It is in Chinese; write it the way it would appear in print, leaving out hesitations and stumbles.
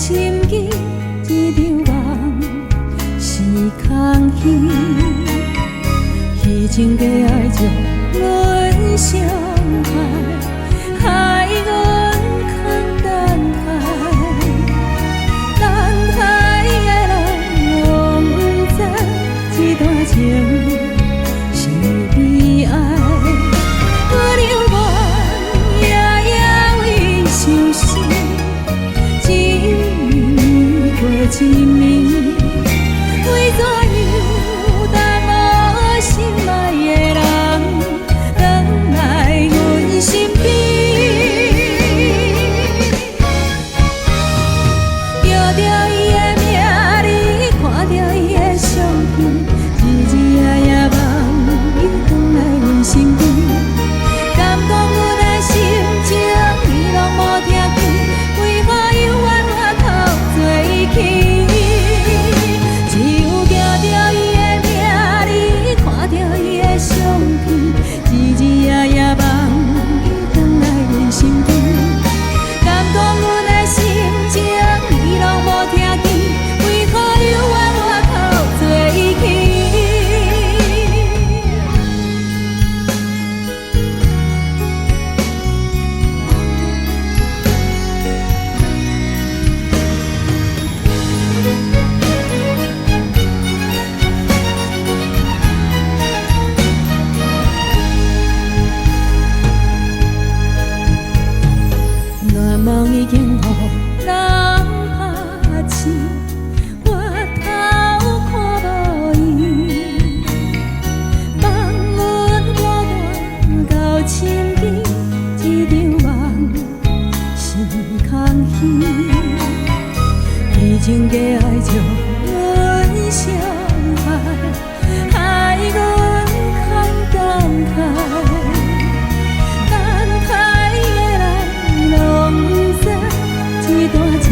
深记一场梦是空虚，虚情假爱将阮伤害，害阮空等待。等待的人拢不知，这段情是悲哀。我留恋夜夜为相思，一暝过一暝，为怎样等无心爱的人回来阮身边？叫着伊的名字，看着伊的相片，日日夜夜梦伊回来阮身边。敢讲阮的心情，伊拢无听见，为何犹原我头做起？只有听着伊的名字，看着伊的相片，日日夜夜梦伊回来阮身边。敢讲阮的心情，伊拢无听见，为何犹原我头做起？愿望已经予人拍醒，我头看无伊，放阮孤单到深更，一场梦是空虚，虚情假爱将阮伤害，害阮空等待。等待的人拢不知，这段情